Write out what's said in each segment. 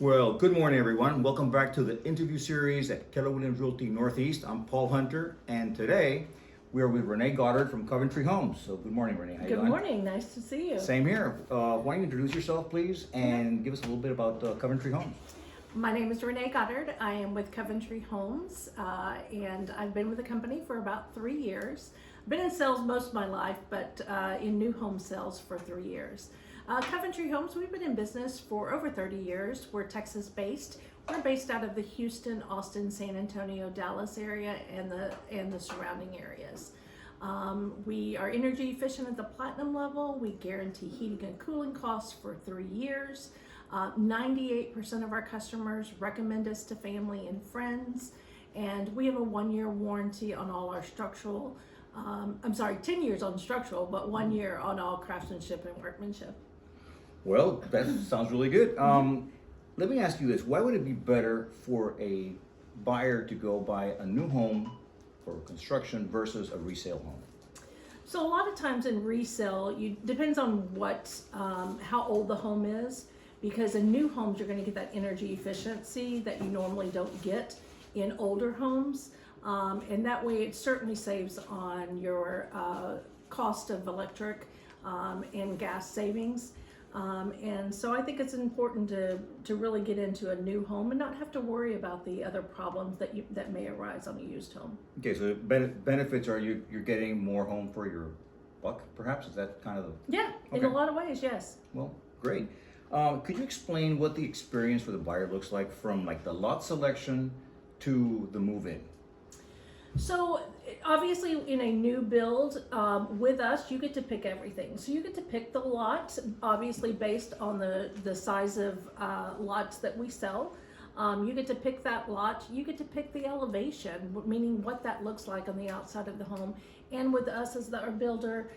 Well, good morning, everyone. Welcome back to the interview series at Keller Realty Northeast. I'm Paul Hunter, and today we are with Renee Goddard from Conventry Homes. So, good morning, Renee. How you Good doing? morning. Nice to see you. Same here. Why don't you introduce yourself, please, and give us a little bit about Conventry Homes? My name is Renee Goddard. I am with Conventry Homes, and I've been with the company for about 3 years. I've been in sales most of my life, but in new home sales for 3 years. Conventry Homes, we've been in business for over 30 years. We're Texas-based. We're based out of the Houston, Austin, San Antonio, Dallas area and the surrounding areas. We are energy efficient at the platinum level. We guarantee heating and cooling costs for 3 years. 98% of our customers recommend us to family and friends, and we have a 1-year warranty on all our structural, 10 years on structural, but 1 year on all craftsmanship and workmanship. Well, that sounds really good. Let me ask you this. Why would it be better for a buyer to go buy a new home for construction versus a resale home? So a lot of times in resale, depends on how old the home is, because in new homes you're going to get that energy efficiency that you normally don't get in older homes, and that way it certainly saves on your cost of electric and gas savings. And so I think it's important to really get into a new home and not have to worry about the other problems that may arise on a used home. Okay, so benefits are you're getting more home for your buck, perhaps? Is that kind of the... Yeah, Okay. in a lot of ways, yes. Well, great. Could you explain what the experience for the buyer looks like from like the lot selection to the move-in? So obviously in a new build, with us, you get to pick everything. So you get to pick the lot, obviously based on the size of lots that we sell. You get to pick that lot. You get to pick the elevation, meaning what that looks like on the outside of the home. And with us as our builder,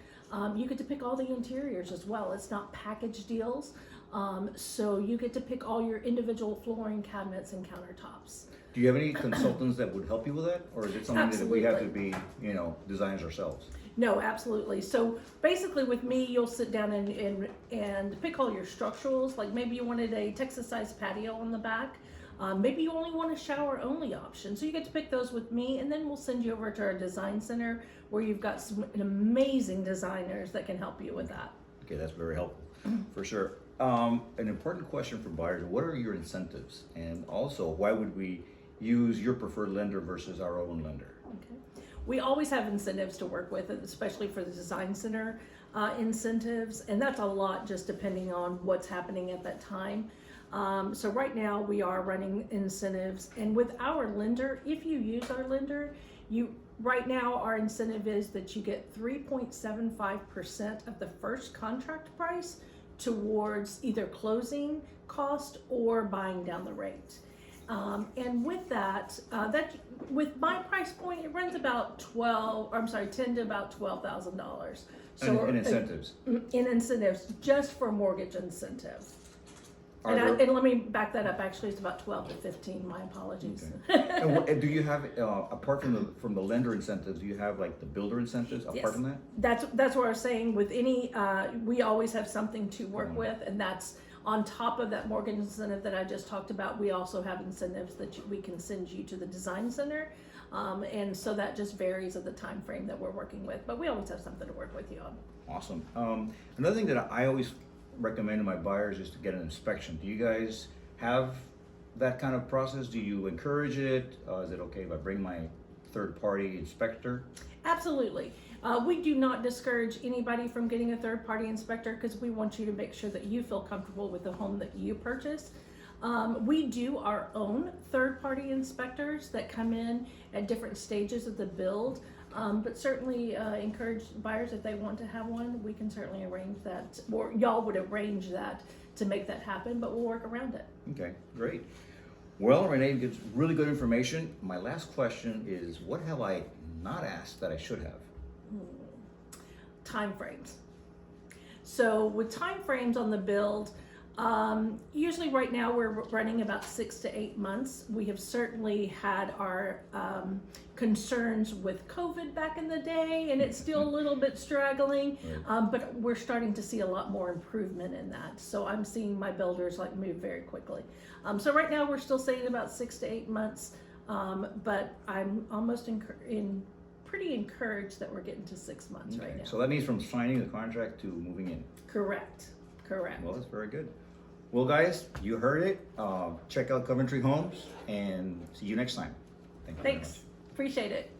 you get to pick all the interiors as well. It's not package deals. So you get to pick all your individual flooring, cabinets, and countertops. Do you have any consultants that would help you with that? Or is it something that we have to be, designers ourselves? No, absolutely. So basically with me, you'll sit down and pick all your structurals. Like maybe you wanted a Texas-sized patio on the back. Maybe you only want a shower-only option. So you get to pick those with me, and then we'll send you over to our design center where you've got some amazing designers that can help you with that. Okay, that's very helpful, for sure. An important question for buyers, what are your incentives? And also, why would we use your preferred lender versus our own lender? Okay. We always have incentives to work with, especially for the design center incentives, and that's a lot just depending on what's happening at that time. So right now we are running incentives, and with our lender, if you use our lender, right now our incentive is that you get 3.75% of the first contract price towards either closing cost or buying down the rate. And with that, with my price point, it runs about $10 to about $12,000. So in incentives. In incentives, just for mortgage incentive. And let me back that up. Actually, it's about 12 to 15. My apologies. Okay. And do you have, apart from the lender incentives, do you have like the builder incentives apart from that? That's what I was saying. With any, we always have something to work with, and that's on top of that mortgage incentive that I just talked about. We also have incentives that we can send you to the design center, and so that just varies of the time frame that we're working with. But we always have something to work with you on. Awesome. Another thing that I always recommend to my buyers is to get an inspection. Do you guys have that kind of process? Do you encourage it? Is it okay if I bring my third-party inspector? Absolutely. We do not discourage anybody from getting a third-party inspector because we want you to make sure that you feel comfortable with the home that you purchase. We do our own third-party inspectors that come in at different stages of the build, but certainly encourage buyers if they want to have one. We can certainly arrange that, or y'all would arrange that to make that happen, but we'll work around it. Okay, great. Well, Renee gives really good information. My last question is, what have I not asked that I should have? Time frames. So with time frames on the build, Usually right now we're running about 6 to 8 months. We have certainly had our concerns with COVID back in the day, and it's still a little bit struggling, Right. but we're starting to see a lot more improvement in that. So I'm seeing my builders like move very quickly. So right now we're still saying about 6 to 8 months, but I'm almost pretty encouraged that we're getting to 6 months right now. So that means from signing the contract to moving in. Correct. Well, that's very good. Well, guys, you heard it. Check out Conventry Homes and see you next time. Thank you very Thanks. much. Appreciate it.